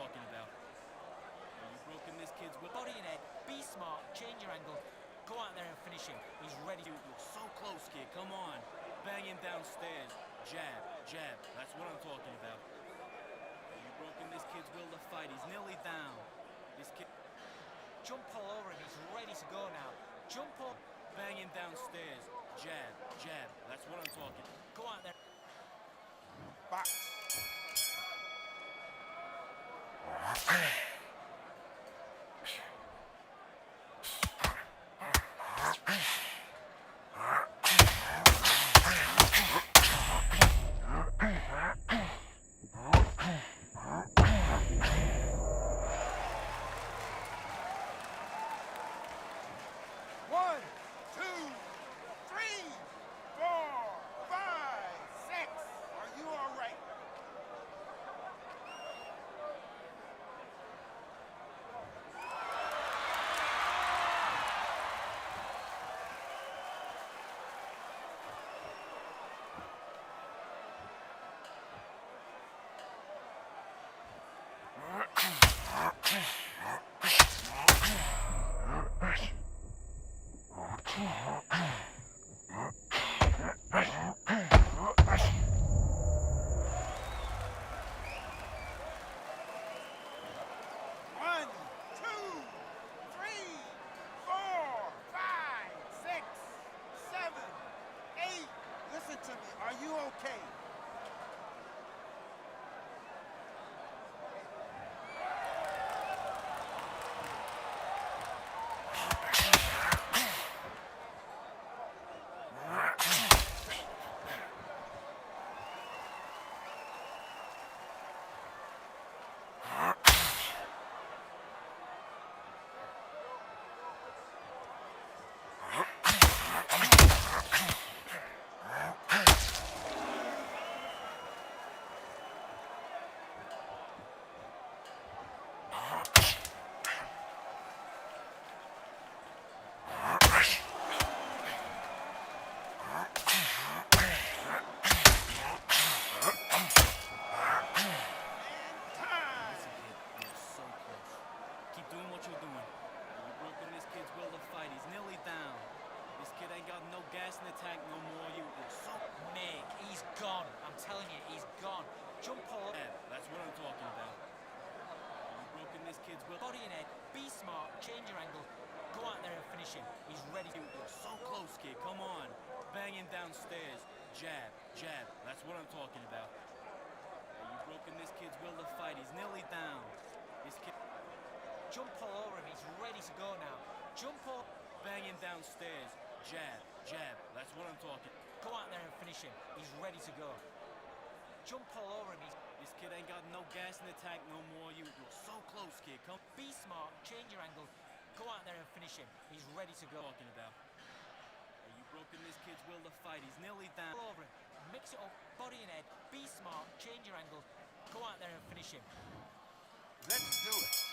talking about. You've broken this kid's will. Body and head. Be smart. Change your angle. Go out there and finish him. He's ready. You're so close, kid. Come on. Bang him downstairs. Jab, jab. That's what I'm talking about. You've broken this kid's will to fight. He's nearly down. This kid. Jump all over him. He's ready to go now. Jump up. Bang him downstairs. Jab, jab. That's what I'm talking. Go out there. Box. One, two, three, four, five, six. Are you all right? One, two, three, four, five, six, seven, eight. Listen to me. Are you okay? No gas in the tank no more. You so Meg, he's gone. I'm telling you, he's gone. Jump all over. That's what I'm talking about. You've broken this kid's will. Body and head. Be smart. Change your angle. Go out there and finish him. He's ready. You're so close, kid. Come on. Bang him downstairs. Jab, jab. That's what I'm talking about. You've broken this kid's will to fight. He's nearly down. This kid. Jump all over him. He's ready to go now. Jump up. Bang him downstairs. Jab, jab, that's what I'm talking. Go out there and finish him. He's ready to go. Jump all over him. This kid ain't got no gas in the tank no more. You're so close, kid. Come. Be smart. Change your angle. Go out there and finish him. He's ready to go. Talking about. You've broken this kid's will to fight. He's nearly down. All over him. Mix it up. Body and head. Be smart. Change your angle. Go out there and finish him. Let's do it.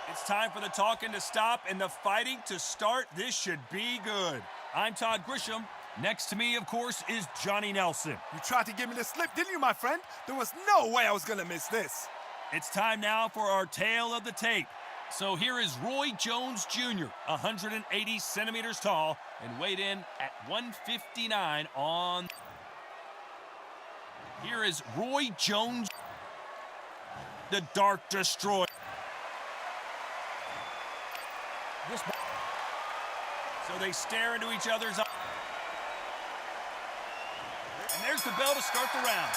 It's time for the talking to stop and the fighting to start. This should be good. I'm Todd Grisham. Next to me, of course, is Johnny Nelson. You tried to give me the slip, didn't you, my friend? There was no way I was going to miss this. It's time now for our tale of the tape. So here is Roy Jones Jr., 180 centimeters tall, and weighed in at 159 on... Here is Roy Jones, the Dark Destroyer. So they stare into each other's eyes. And there's the bell to start the round.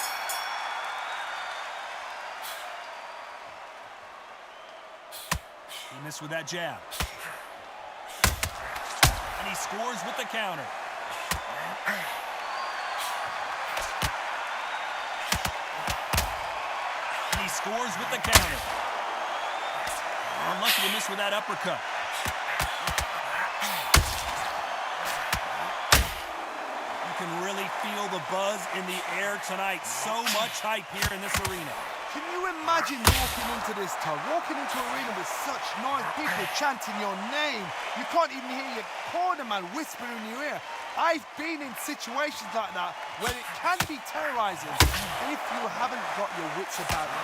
He missed with that jab. And he scores with the counter. And he scores with the counter. Unlucky to miss with that uppercut. You can really feel the buzz in the air tonight. So much hype here in this arena. Can you imagine walking into this, Todd? Walking into an arena with such noise, people chanting your name. You can't even hear your cornerman whisper in your ear. I've been in situations like that where it can be terrorizing. And if you haven't got your wits about it,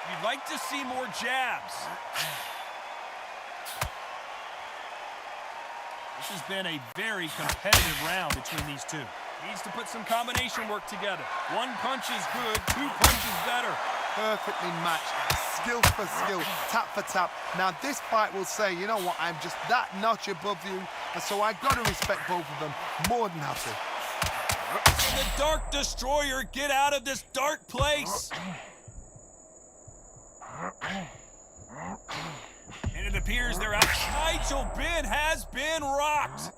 you'd like to see more jabs. This has been a very competitive round between these two. Needs to put some combination work together. One punch is good, two punches better. perfectly matched, skill for skill, tap for tap. Now this fight will say, you know what, I'm just that notch above you, and so I got to respect both of them more than happy. The Dark Destroyer, get out of this dark place! And it appears they're out. Nigel Benn has been rocked.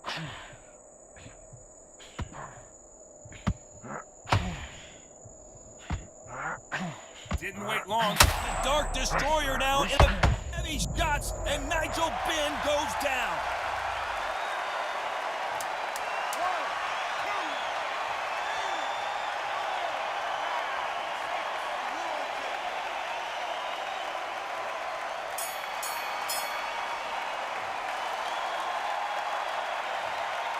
Didn't wait long. The Dark Destroyer now in the heavy shots, and Nigel Benn goes down.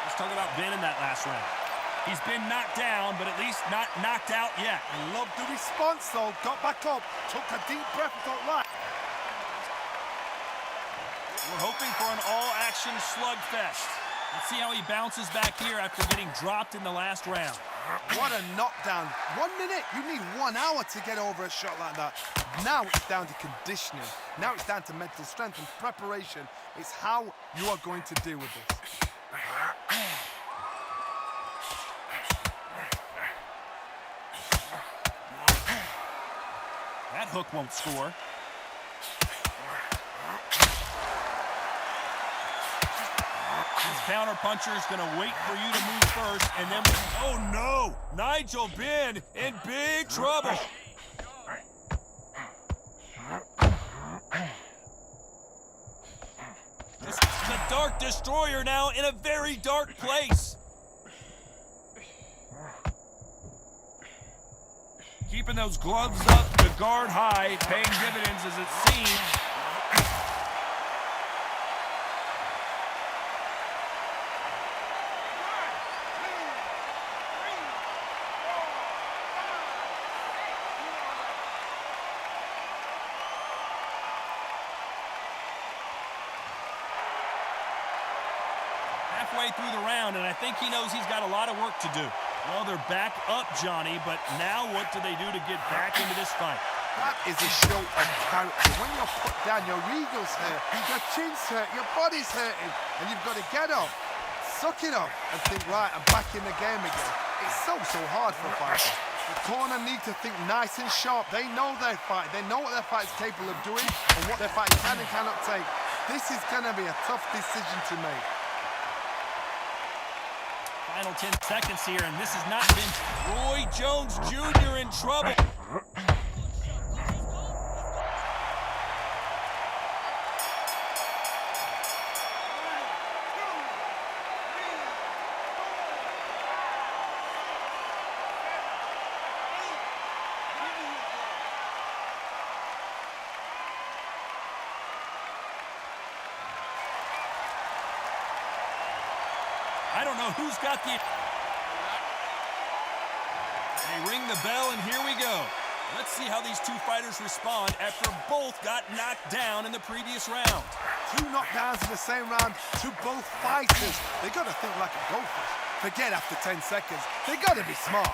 Let's talk about Benn in that last round. He's been knocked down, but at least not knocked out yet. I love the response, though. Got back up, took a deep breath, thought, right. We're hoping for an all-action slugfest. Let's see how he bounces back here after getting dropped in the last round. What a knockdown. 1 minute, you need 1 hour to get over a shot like that. Now it's down to conditioning. Now it's down to mental strength and preparation. It's how you are going to deal with this. That hook won't score. This counter puncher is going to wait for you to move first, and then, oh no! Nigel Benn in big trouble. The Dark Destroyer now in a very dark place. Keeping those gloves up, the guard high, paying dividends as it seems. Halfway through the round, and I think he knows he's got a lot of work to do. Well, they're back up, Johnny, but now what do they do to get back into this fight? That is a show of character. When you're put down, your ego's hurt, your chin's hurt, your body's hurting, and you've got to get up, suck it up, and think, right, I'm back in the game again. It's so hard for fighters. The corner need to think nice and sharp. They know their fight. They know what their fight's capable of doing and what their fight can and cannot take. This is going to be a tough decision to make. Final 10 seconds here, and this has not been Roy Jones Jr. in trouble. I don't know who's got the... They ring the bell, and here we go. Let's see how these two fighters respond after both got knocked down in the previous round. 2 knockdowns in the same round to both fighters. They got to think like a goldfish. Forget after 10 seconds. They got to be smart.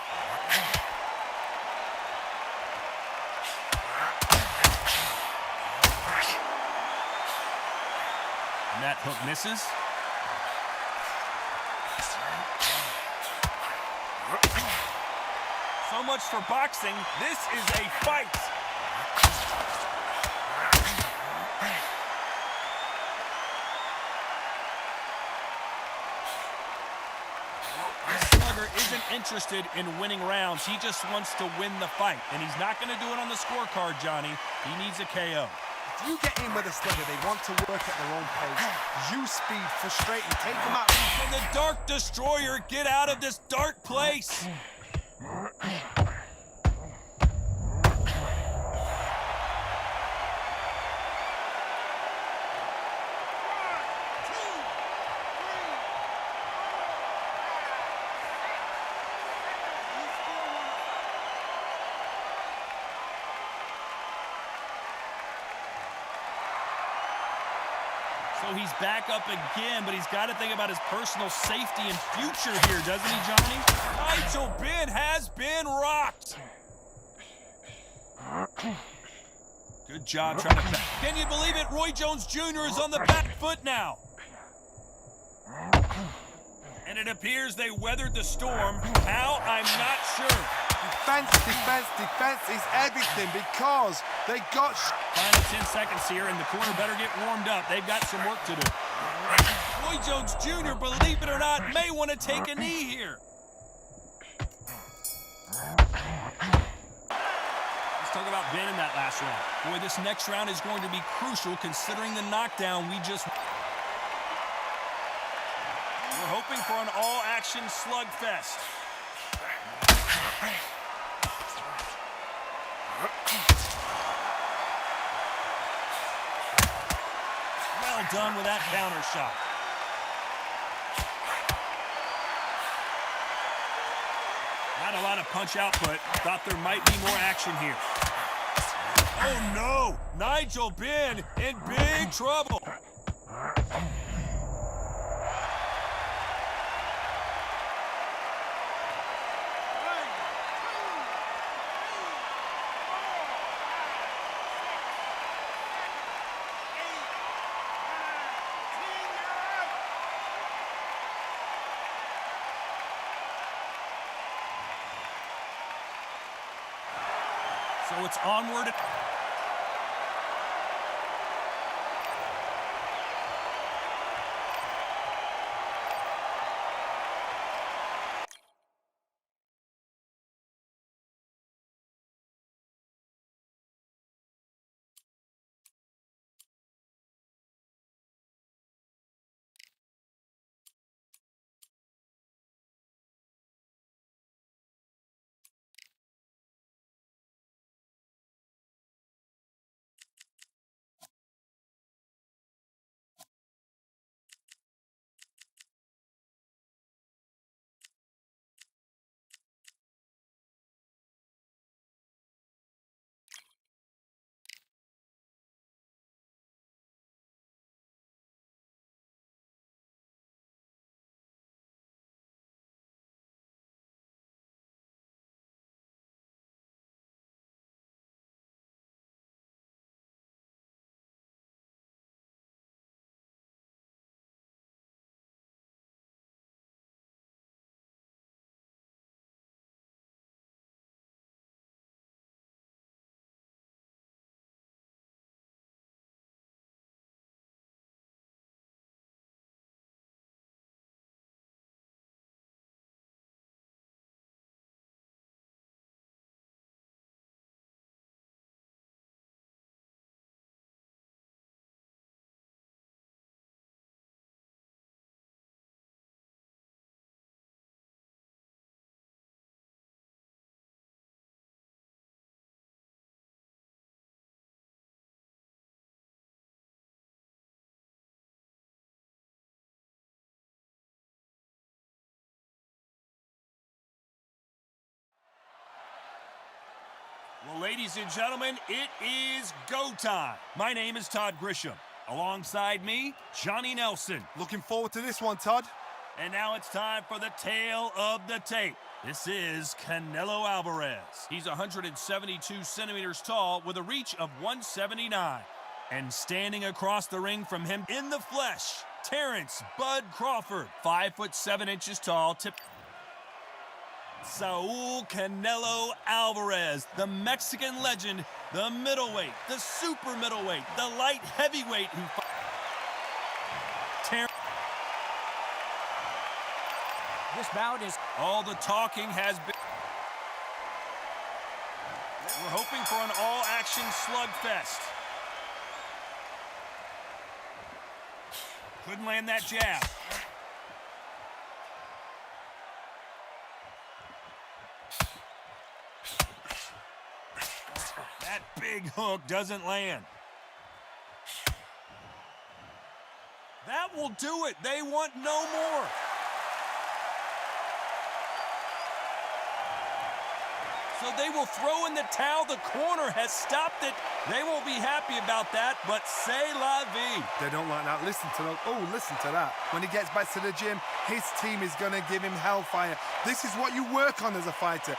And that hook misses. So much for boxing. This is a fight. This slugger isn't interested in winning rounds. He just wants to win the fight. And he's not going to do it on the scorecard, Johnny. He needs a KO. If you get in with a slugger, they want to work at their own pace. Use speed, frustrate, and take them out. Can the Dark Destroyer get out of this dark place? So he's back up again, but he's got to think about his personal safety and future here, doesn't he, Johnny? Nigel Benn has been rocked. Good job trying to... Can you believe it? Roy Jones Jr. is on the back foot now. And it appears they weathered the storm. How? I'm not sure. Defense, defense, defense is everything because they got... Final 10 seconds here, and the corner better get warmed up. They've got some work to do. Roy Jones Jr., believe it or not, may want to take a knee here. Let's talk about Ben in that last round. Boy, this next round is going to be crucial considering the knockdown we just... We're hoping for an all-action slugfest. Well done with that counter shot. Not a lot of punch output. Thought there might be more action here. Oh no! Nigel Benn in big trouble. So it's onward. Well, ladies and gentlemen, it is go time. My name is Todd Grisham. Alongside me, Johnny Nelson. Looking forward to this one, Todd. And now it's time for the tale of the tape. This is Canelo Alvarez. He's 172 centimeters tall with a reach of 179. And standing across the ring from him in the flesh, Terrence Bud Crawford, 5'7" tall, Saul Canelo Alvarez, the Mexican legend, the middleweight, the super middleweight, the light heavyweight who This bout is... All the talking has been... We're hoping for an all-action slugfest. Couldn't land that jab. That big hook doesn't land. That will do it. They want no more. So they will throw in the towel. The corner has stopped it. They won't be happy about that, but c'est la vie. They don't like that. Listen to them. Oh, listen to that. When he gets back to the gym, his team is going to give him hellfire. This is what you work on as a fighter.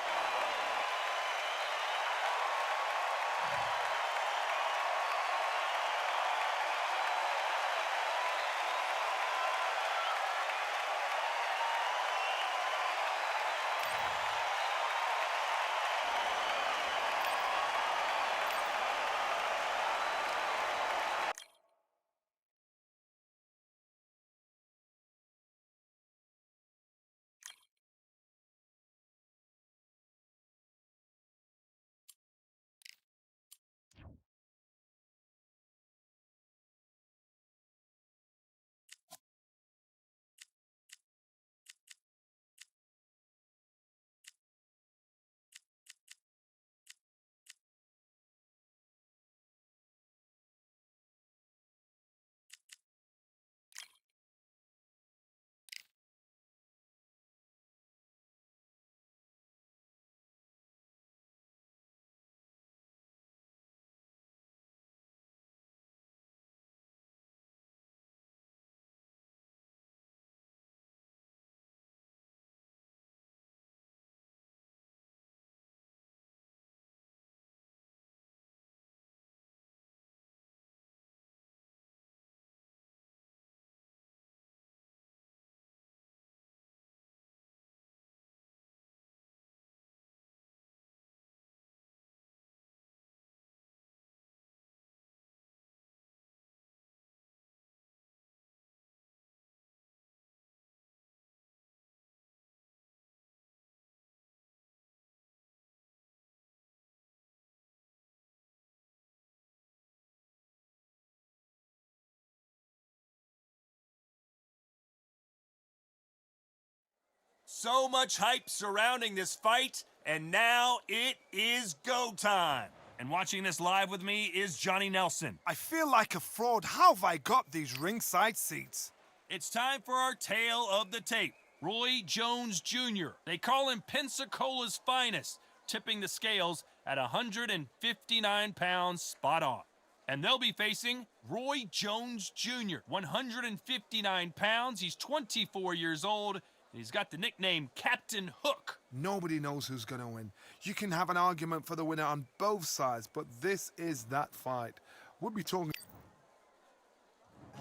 So much hype surrounding this fight, and now it is go time. And watching this live with me is Johnny Nelson. I feel like a fraud. How have I got these ringside seats? It's time for our tale of the tape. Roy Jones Jr. They call him Pensacola's finest, tipping the scales at 159 pounds spot on. And they'll be facing Roy Jones Jr., 159 pounds. He's 24 years old. He's got the nickname Captain Hook. Nobody knows who's going to win. You can have an argument for the winner on both sides, but this is that fight. We'll be talking...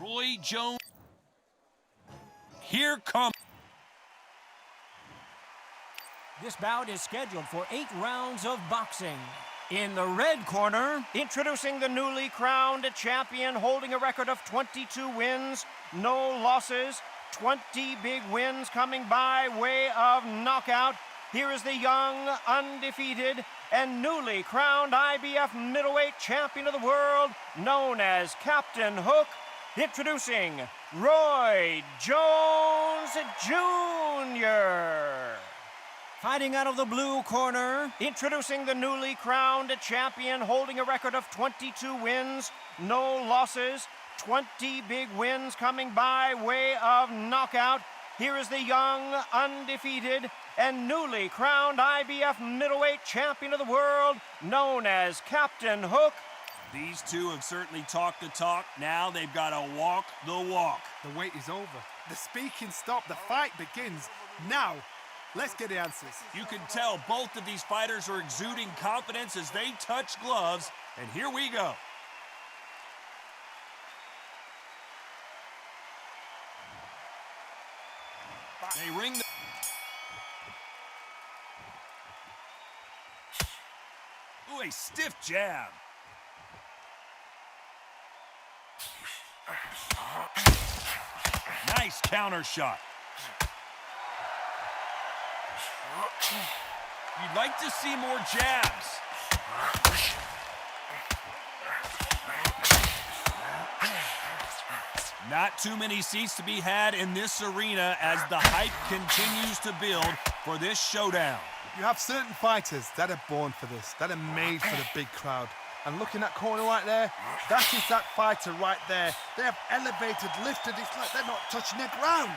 Roy Jones. Here comes... This bout is scheduled for 8 rounds of boxing. In the red corner, introducing the newly crowned champion, holding a record of 22 wins, no losses, 20 big wins coming by way of knockout. Here is the young, undefeated, and newly crowned IBF middleweight champion of the world, known as Captain Hook. Introducing Roy Jones Jr. fighting out of the blue corner, Introducing the newly crowned champion, holding a record of 22 wins, no losses, 20 big wins coming by way of knockout. Here is the young, undefeated, and newly crowned IBF middleweight champion of the world, known as Captain Hook. These two have certainly talked the talk. Now they've got to walk the walk. The wait is over. The speaking stopped. The fight begins. Now, let's get the answers. You can tell both of these fighters are exuding confidence as they touch gloves. And here we go. They ring the... Ooh, a stiff jab. Nice counter shot. You'd like to see more jabs. Not too many seats to be had in this arena as the hype continues to build for this showdown. You have certain fighters that are born for this, that are made for the big crowd. And looking at that corner right there, that is that fighter right there. They have elevated, lifted, it's like they're not touching the ground.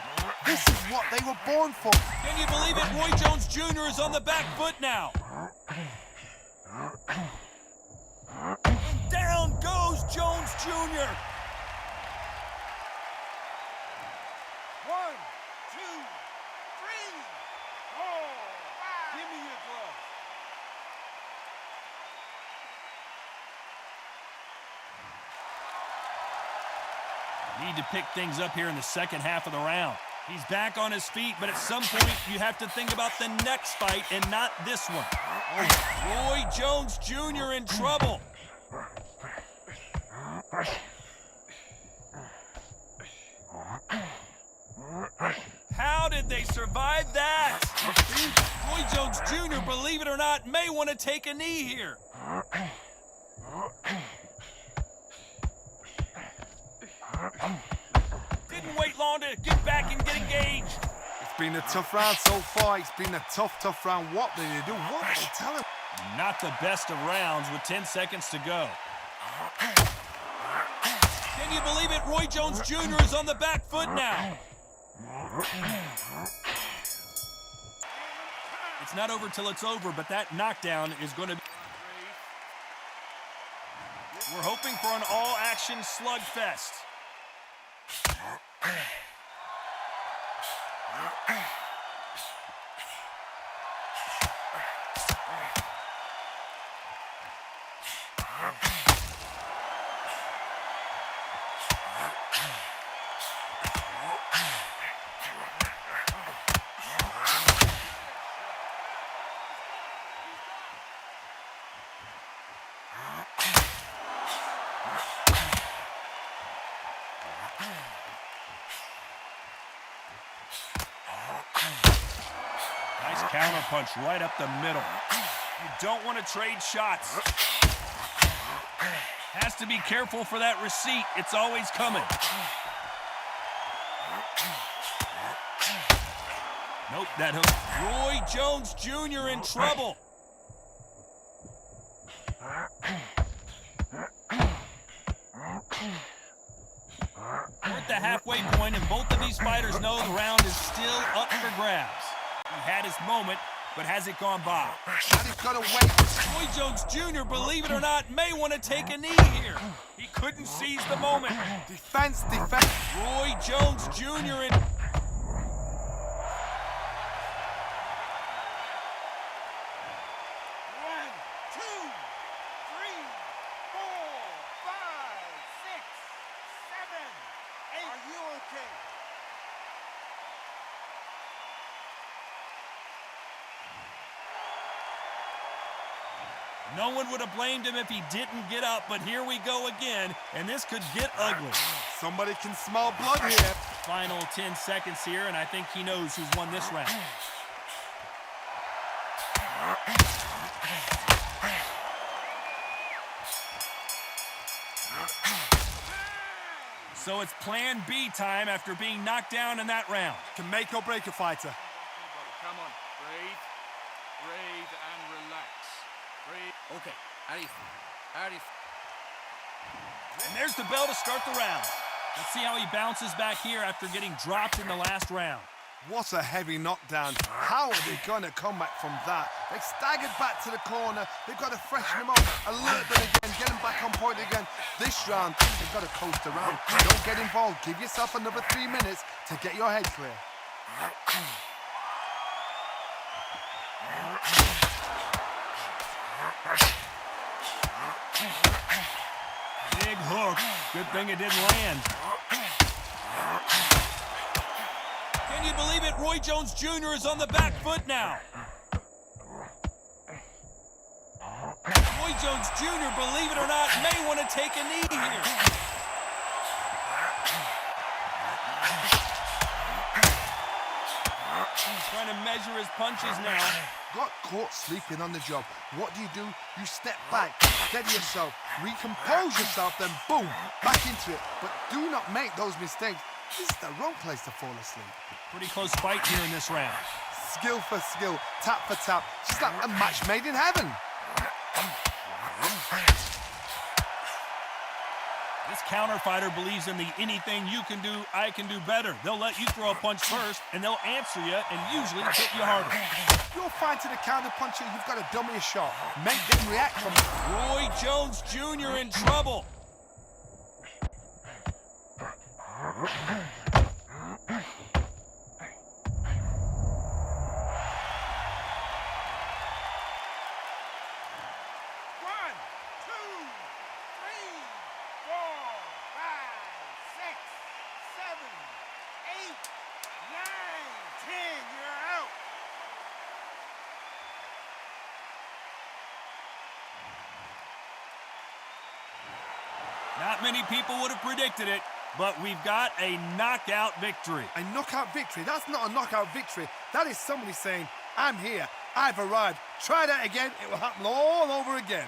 This is what they were born for. Can you believe it? Roy Jones Jr. is on the back foot now. And down goes Jones Jr. 1, 2, 3, 4, 5. Give me your glove. Need to pick things up here in the second half of the round. He's back on his feet, but at some point you have to think about the next fight and not this one. Oh, Roy Jones Jr. in trouble. How did they survive that? Roy Jones Jr., believe it or not, may want to take a knee here. Didn't wait long to get back and get engaged. It's been a tough round so far. It's been a tough round. What did they do? What did they tell him? Not the best of rounds with 10 seconds to go. Can you believe it? Roy Jones Jr. is on the back foot now. It's not over till it's over, but that knockdown is going to be... We're hoping for an all-action slugfest. Nice counter punch right up the middle. You don't want to trade shots. Has to be careful for that receipt. It's always coming. Nope, that hook. Roy Jones Jr. in trouble. We're at the halfway point, and both of these fighters know the round is still up for grabs. He had his moment, but has it gone by? And he's got to wait. Roy Jones Jr., believe it or not, may want to take a knee here. He couldn't seize the moment. Defense. Roy Jones Jr. in... 2, 3, 4, 5, 6, 7, 8. Are you okay? No one would have blamed him if he didn't get up, but here we go again, and this could get ugly. Somebody can smell blood here. Final 10 seconds here, and I think he knows who's won this round. So it's plan B time after being knocked down in that round. Can make or break a fighter. Come on, breathe and relax. Breathe. Okay, how do you feel? And there's the bell to start the round. Let's see how he bounces back here after getting dropped in the last round. What a heavy knockdown. How are they going to come back from that? They staggered back to the corner. They've got to freshen them up, alert them again, get them back on point again. This round, they've got to coast around. Don't get involved. Give yourself another 3 minutes to get your head clear. Big hook. Good thing it didn't land. Can you believe it? Roy Jones Jr. is on the back foot now. Roy Jones Jr., believe it or not, may want to take a knee here. He's trying to measure his punches now. Got caught sleeping on the job. What do? You step back, steady yourself, recompose yourself, then boom, back into it. But do not make those mistakes. This is the wrong place to fall asleep. Pretty close fight here in this round. Skill for skill, tap for tap, just like a match made in heaven. This counter fighter believes in the anything you can do, I can do better. They'll let you throw a punch first, and they'll answer you and usually hit you harder. You're fighting a counter puncher, you've got to dummy a shot. Make them react from it. Roy Jones Jr. in trouble. Not many people would have predicted it, but we've got a knockout victory. A knockout victory? That's not a knockout victory. That is somebody saying, I'm here, I've arrived. Try that again, it will happen all over again.